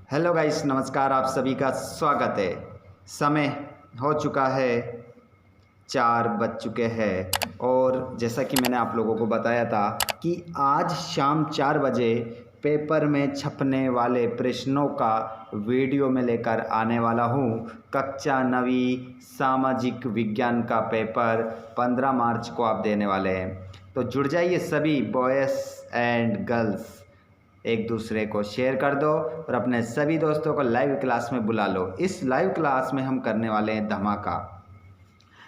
Hello guys, नमस्कार। आप सभी का स्वागत है। समय हो चुका है, 4 बज चुके हैं और जैसा कि मैंने आप लोगों को बताया था कि आज शाम 4 बजे पेपर में छपने वाले प्रश्नों का वीडियो में लेकर आने वाला हूँ। कक्षा 9वीं सामाजिक विज्ञान का पेपर 15 मार्च को आप देने वाले हैं, तो जुड़ जाइए सभी बॉयज़ एंड गर्ल्स। एक दूसरे को शेयर कर दो और अपने सभी दोस्तों को लाइव क्लास में बुला लो। इस लाइव क्लास में हम करने वाले हैं धमाका।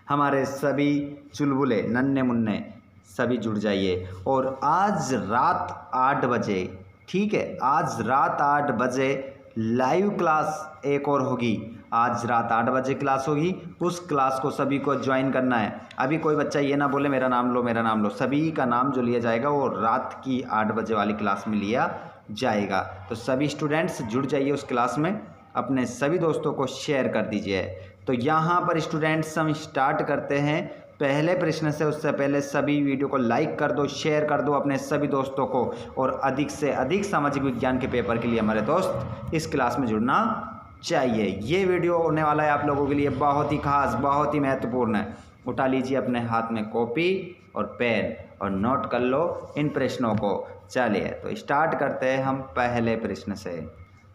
हमारे सभी चुलबुले नन्हे मुन्ने सभी जुड़ जाइए। और आज रात 8 बजे, ठीक है, आज रात 8 बजे लाइव क्लास एक और होगी। आज रात 8 बजे क्लास होगी, उस क्लास को सभी को ज्वाइन करना है। अभी कोई बच्चा ये ना बोले मेरा नाम लो मेरा नाम लो, सभी का नाम जो लिया जाएगा वो रात की 8 बजे वाली क्लास में लिया जाएगा। तो सभी स्टूडेंट्स जुड़ जाइए उस क्लास में, अपने सभी दोस्तों को शेयर कर दीजिए। तो यहाँ पर स्टूडेंट्स हम स्टार्ट करते हैं पहले प्रश्न से। उससे पहले सभी वीडियो को लाइक कर दो, शेयर कर दो अपने सभी दोस्तों को, और अधिक से अधिक सामाजिक विज्ञान के पेपर के लिए हमारे दोस्त इस क्लास में जुड़ना चाहिए। ये वीडियो होने वाला है आप लोगों के लिए बहुत ही खास, बहुत ही महत्वपूर्ण है। उठा लीजिए अपने हाथ में कॉपी और पेन और नोट कर लो इन प्रश्नों को। चलिए तो स्टार्ट करते हैं हम पहले प्रश्न से।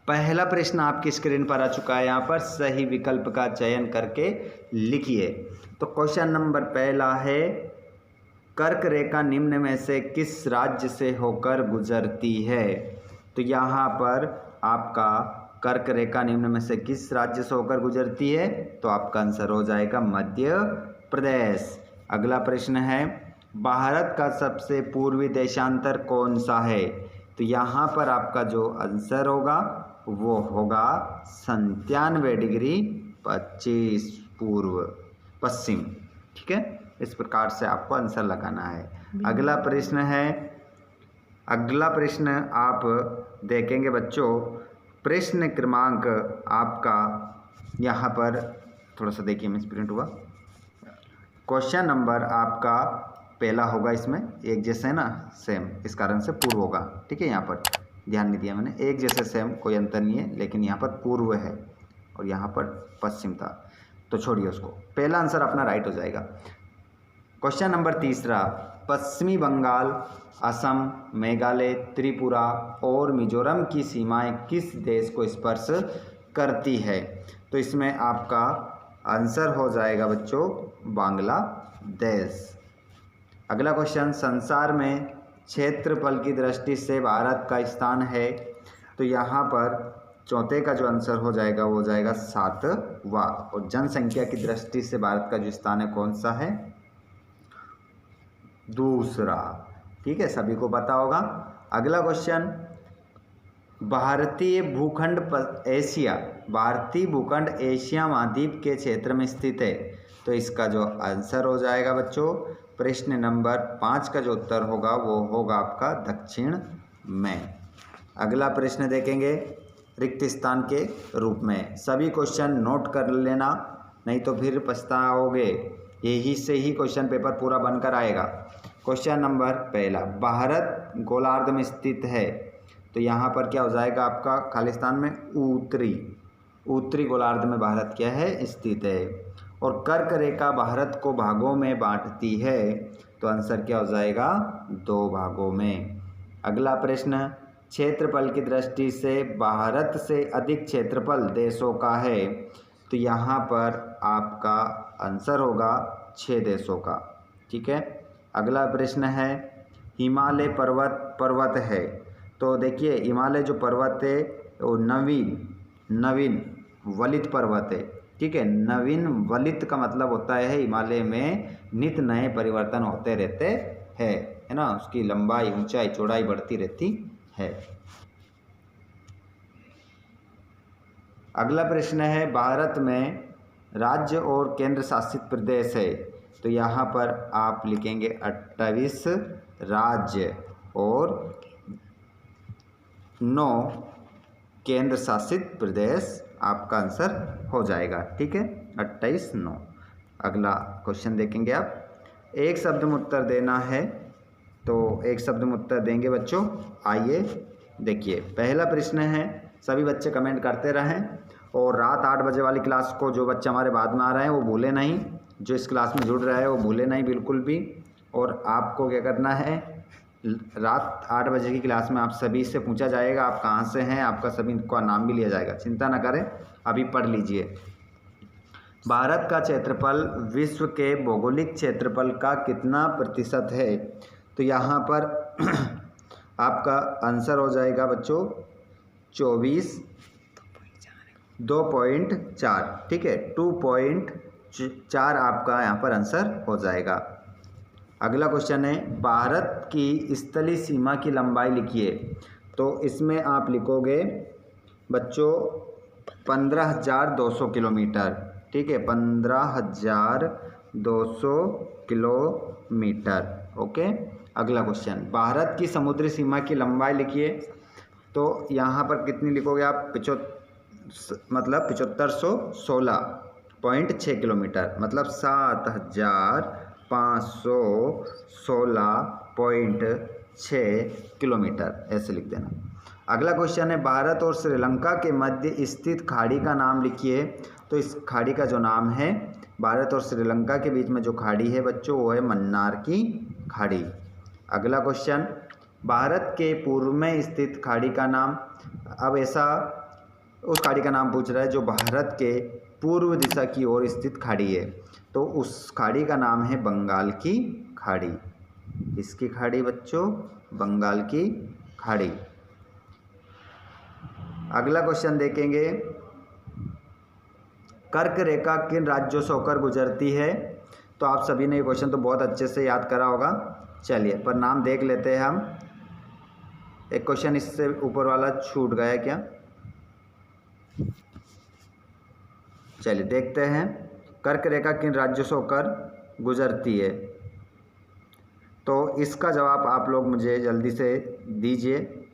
पहला प्रश्न आपकी स्क्रीन पर आ चुका है। यहाँ पर सही विकल्प का चयन करके लिखिए। तो क्वेश्चन नंबर पहला है, कर्क रेखा निम्न में से किस राज्य से होकर गुजरती है? तो यहाँ पर आपका कर्क रेखा निम्न में से किस राज्य से होकर गुजरती है? तो आपका आंसर हो जाएगा मध्य प्रदेश। अगला प्रश्न है, भारत का सबसे पूर्वी देशांतर कौन सा है? तो यहाँ पर आपका जो आंसर होगा वो होगा 97 डिग्री 25 पूर्व पश्चिम। ठीक है, इस प्रकार से आपको आंसर लगाना है। अगला प्रश्न है, अगला प्रश्न आप देखेंगे बच्चों, प्रश्न क्रमांक आपका यहाँ पर थोड़ा सा देखिए, मिस प्रिंट हुआ। क्वेश्चन नंबर आपका पहला होगा, इसमें एक जैसे है ना, सेम, इस कारण से पूर्व होगा। ठीक है, यहाँ पर ध्यान नहीं दिया मैंने, एक जैसे सेम, कोई अंतर नहीं है, लेकिन यहाँ पर पूर्व है और यहाँ पर पश्चिम था, तो छोड़िए उसको। पहला आंसर अपना राइट हो जाएगा। क्वेश्चन नंबर तीसरा, पश्चिमी बंगाल, असम, मेघालय, त्रिपुरा और मिजोरम की सीमाएं किस देश को स्पर्श करती है? तो इसमें आपका आंसर हो जाएगा बच्चों बांग्लादेश। अगला क्वेश्चन, संसार में क्षेत्रफल की दृष्टि से भारत का स्थान है? तो यहाँ पर चौथे का जो आंसर हो जाएगा वो हो जाएगा 7वां। और जनसंख्या की दृष्टि से भारत का जो स्थान है कौन सा है? दूसरा। ठीक है, सभी को पता होगा। अगला क्वेश्चन, भारतीय भूखंड एशिया महाद्वीप के क्षेत्र में स्थित है? तो इसका जो आंसर हो जाएगा बच्चों, प्रश्न नंबर 5 का जो उत्तर होगा वो होगा आपका दक्षिण में। अगला प्रश्न देखेंगे रिक्त स्थान के रूप में। सभी क्वेश्चन नोट कर लेना, नहीं तो फिर पछताओगे। यही से ही क्वेश्चन पेपर पूरा बनकर आएगा। क्वेश्चन नंबर पहला, भारत गोलार्ध में स्थित है? तो यहाँ पर क्या हो जाएगा आपका, खालिस्तान में उत्तरी गोलार्ध में भारत क्या है, स्थित है। और कर्क रेखा भारत को भागों में बांटती है? तो आंसर क्या हो जाएगा, 2 भागों में। अगला प्रश्न, क्षेत्रफल की दृष्टि से भारत से अधिक क्षेत्रफल देशों का है? तो यहाँ पर आपका आंसर होगा 6 देशों का। ठीक है। अगला प्रश्न है, हिमालय पर्वत है? तो देखिए, हिमालय जो पर्वत है वो नवीन वलित पर्वत है। ठीक है, नवीन वलित का मतलब होता है हिमालय में नित नए परिवर्तन होते रहते हैं, है ना, उसकी लंबाई, ऊंचाई, चौड़ाई बढ़ती रहती है। अगला प्रश्न है, भारत में राज्य और केंद्र शासित प्रदेश है? तो यहाँ पर आप लिखेंगे 28 राज्य और 9 केंद्र शासित प्रदेश, आपका आंसर हो जाएगा। ठीक है, 28 9। अगला क्वेश्चन देखेंगे आप, एक शब्द में उत्तर देना है, तो एक शब्द में उत्तर देंगे बच्चों। आइए देखिए, पहला प्रश्न है, सभी बच्चे कमेंट करते रहें। और रात 8 बजे वाली क्लास को जो बच्चे हमारे बाद में आ रहे हैं वो भूले नहीं, जो इस क्लास में जुड़ रहे हैं वो भूले नहीं बिल्कुल भी। और आपको क्या करना है, रात 8 बजे की क्लास में आप सभी से पूछा जाएगा आप कहाँ से हैं, आपका सभी का नाम भी लिया जाएगा, चिंता ना करें, अभी पढ़ लीजिए। भारत का क्षेत्रफल विश्व के भौगोलिक क्षेत्रफल का कितना प्रतिशत है? तो यहाँ पर आपका आंसर हो जाएगा बच्चों 2.4, ठीक है, 2.4 आपका यहाँ पर आंसर हो जाएगा। अगला क्वेश्चन है, भारत की स्थलीय सीमा की लंबाई लिखिए। तो इसमें आप लिखोगे बच्चों 15,200 किलोमीटर, ठीक है, 15,200 किलोमीटर। ओके। अगला क्वेश्चन, भारत की समुद्री सीमा की लंबाई लिखिए। तो यहाँ पर कितनी लिखोगे आप, 7516.6 किलोमीटर, मतलब 7516.6 किलोमीटर, ऐसे लिख देना। अगला क्वेश्चन है, भारत और श्रीलंका के मध्य स्थित खाड़ी का नाम लिखिए। तो इस खाड़ी का जो नाम है, भारत और श्रीलंका के बीच में जो खाड़ी है बच्चों वो है मन्नार की खाड़ी। अगला क्वेश्चन, भारत के पूर्व में स्थित खाड़ी का नाम। अब ऐसा उस खाड़ी का नाम पूछ रहा है जो भारत के पूर्व दिशा की ओर स्थित खाड़ी है, तो उस खाड़ी का नाम है बंगाल की खाड़ी। इसकी खाड़ी बच्चों बंगाल की खाड़ी। अगला क्वेश्चन देखेंगे, कर्क रेखा किन राज्यों से होकर गुजरती है? तो आप सभी ने ये क्वेश्चन तो बहुत अच्छे से याद करा होगा। चलिए पर नाम देख लेते हैं हम। एक क्वेश्चन इससे ऊपर वाला छूट गया क्या? चलिए देखते हैं, कर्क रेखा किन राज्यों से होकर गुजरती है? तो इसका जवाब आप लोग मुझे जल्दी से दीजिए।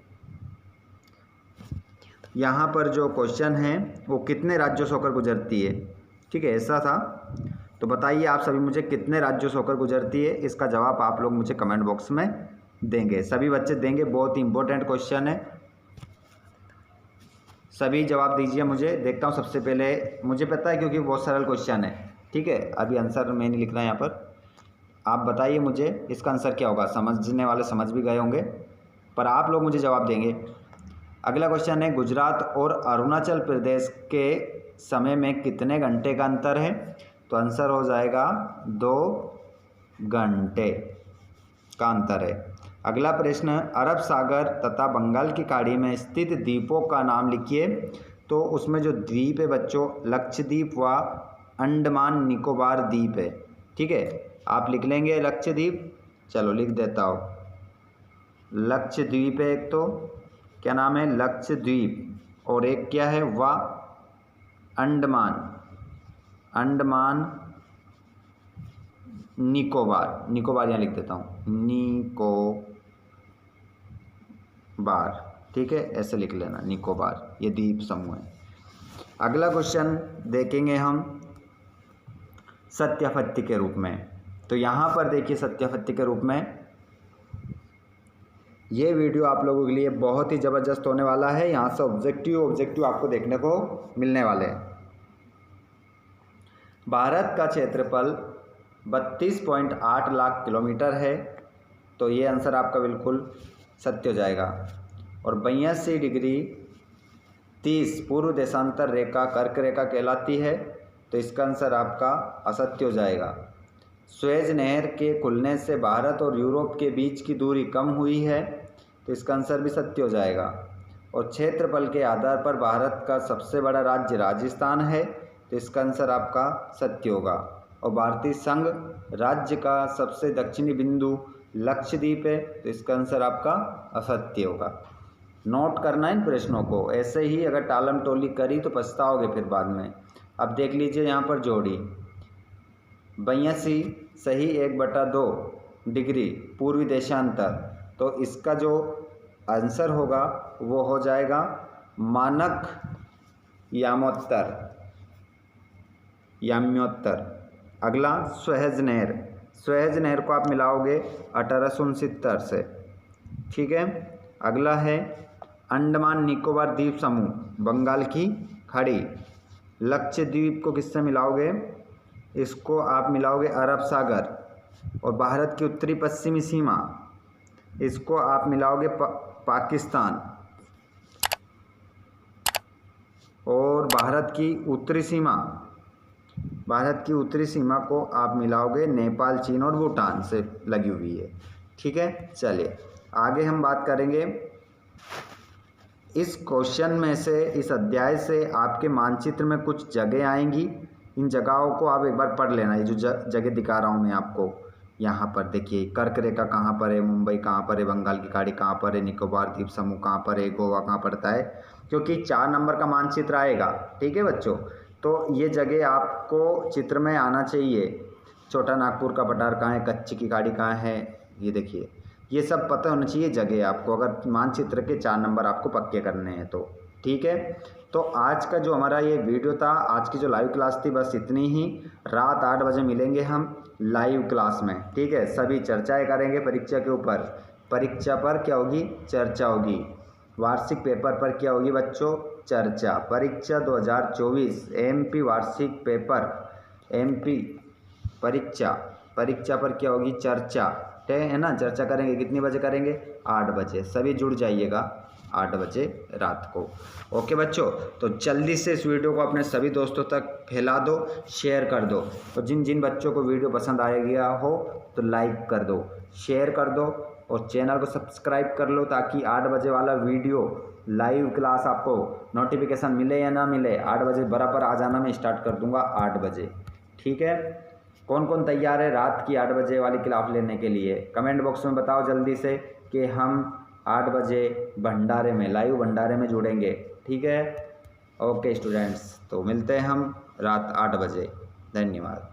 यहाँ पर जो क्वेश्चन है वो कितने राज्यों से होकर गुजरती है, ठीक है, ऐसा था। तो बताइए आप सभी मुझे कितने राज्यों से होकर गुजरती है, इसका जवाब आप लोग मुझे कमेंट बॉक्स में देंगे, सभी बच्चे देंगे। बहुत ही इंपॉर्टेंट क्वेश्चन है, सभी जवाब दीजिए मुझे। देखता हूँ सबसे पहले, मुझे पता है क्योंकि बहुत सरल क्वेश्चन है, ठीक है, अभी आंसर मैं नहीं लिख रहा यहाँ पर। आप बताइए मुझे इसका आंसर क्या होगा। समझने वाले समझ भी गए होंगे, पर आप लोग मुझे जवाब देंगे। अगला क्वेश्चन है, गुजरात और अरुणाचल प्रदेश के समय में कितने घंटे का अंतर है? तो आंसर हो जाएगा 2 घंटे का अंतर है। अगला प्रश्न, अरब सागर तथा बंगाल की खाड़ी में स्थित द्वीपों का नाम लिखिए। तो उसमें जो द्वीप है बच्चों, लक्षद्वीप व अंडमान निकोबार द्वीप है, ठीक है, आप लिख लेंगे लक्षद्वीप। चलो लिख देता हूँ, लक्षद्वीप है एक, तो क्या नाम है, लक्षद्वीप, और एक क्या है, व अंडमान, अंडमान निकोबार, निकोबार यहाँ लिख देता हूँ, निकोबार, ठीक है, ऐसे लिख लेना निकोबार, ये द्वीप समूह है। अगला क्वेश्चन देखेंगे हम सत्यापत्ति के रूप में। तो यहाँ पर देखिए सत्यापत्ति के रूप में ये वीडियो आप लोगों के लिए बहुत ही ज़बरदस्त होने वाला है। यहाँ से ऑब्जेक्टिव आपको देखने को मिलने वाले हैं। भारत का क्षेत्रफल 32.8 लाख किलोमीटर है, तो ये आंसर आपका बिल्कुल सत्य हो जाएगा। और 82 डिग्री 30 पूर्व देशांतर रेखा कर्क रेखा कहलाती है, तो इसका आंसर आपका असत्य हो जाएगा। स्वेज नहर के खुलने से भारत और यूरोप के बीच की दूरी कम हुई है, तो इसका आंसर भी सत्य हो जाएगा। और क्षेत्रफल के आधार पर भारत का सबसे बड़ा राज्य राजस्थान है, तो इसका आंसर आपका सत्य होगा। और भारतीय संघ राज्य का सबसे दक्षिणी बिंदु लक्षद्वीप है, तो इसका आंसर आपका असत्य होगा। नोट करना इन प्रश्नों को, ऐसे ही अगर टालम टोली करी तो पछताओगे फिर बाद में। अब देख लीजिए यहाँ पर जोड़ी 82 सही 1/2 डिग्री पूर्वी देशांतर, तो इसका जो आंसर होगा वो हो जाएगा मानक याम्योत्तर। अगला स्वेज नहर, स्वेज नहर को आप मिलाओगे 1869 से, ठीक है। अगला है अंडमान निकोबार द्वीप समूह, बंगाल की खाड़ी। लक्षद्वीप को किससे मिलाओगे? इसको आप मिलाओगे अरब सागर। और भारत की उत्तरी पश्चिमी सीमा, इसको आप मिलाओगे पाकिस्तान। और भारत की उत्तरी सीमा को आप मिलाओगे नेपाल, चीन और भूटान से लगी हुई है। ठीक है, चलिए आगे हम बात करेंगे। इस क्वेश्चन में से, इस अध्याय से आपके मानचित्र में कुछ जगह आएंगी। इन जगहों को आप एक बार पढ़ लेना। ये जो जगह दिखा रहा हूँ मैं आपको, यहाँ पर देखिए कर्क रेखा कहाँ पर है, मुंबई कहाँ पर है, बंगाल की खाड़ी कहाँ पर है, निकोबार द्वीप समूह कहाँ पर है, गोवा कहाँ पड़ता है, क्योंकि 4 नंबर का मानचित्र आएगा। ठीक है बच्चों, तो ये जगह आपको चित्र में आना चाहिए। छोटा नागपुर का पठार कहाँ है, कच्छ की खाड़ी कहाँ है, ये देखिए, ये सब पता होना चाहिए जगह आपको, अगर मानचित्र के 4 नंबर आपको पक्के करने हैं तो। ठीक है, तो आज का जो हमारा ये वीडियो था, आज की जो लाइव क्लास थी, बस इतनी ही। रात 8 बजे मिलेंगे हम लाइव क्लास में। ठीक है, सभी चर्चाएं करेंगे परीक्षा के ऊपर। परीक्षा पर क्या होगी? चर्चा होगी। वार्षिक पेपर पर क्या होगी बच्चों? चर्चा। परीक्षा 2024 MP वार्षिक पेपर, MP परीक्षा पर क्या होगी? चर्चा। है ना, चर्चा करेंगे। कितने बजे करेंगे? 8 बजे। सभी जुड़ जाइएगा 8 बजे रात को। ओके बच्चों, तो जल्दी से इस वीडियो को अपने सभी दोस्तों तक फैला दो, शेयर कर दो। और जिन जिन बच्चों को वीडियो पसंद आ गया हो तो लाइक कर दो, शेयर कर दो और चैनल को सब्सक्राइब कर लो, ताकि 8 बजे वाला वीडियो लाइव क्लास आपको नोटिफिकेशन मिले या ना मिले, 8 बजे बराबर आ जाना। मैं स्टार्ट कर दूँगा 8 बजे। ठीक है, कौन कौन तैयार है रात की 8 बजे वाली क्लास लेने के लिए? कमेंट बॉक्स में बताओ जल्दी से कि हम 8 बजे भंडारे में, लाइव भंडारे में जुड़ेंगे। ठीक है, ओके स्टूडेंट्स, तो मिलते हैं हम रात 8 बजे। धन्यवाद।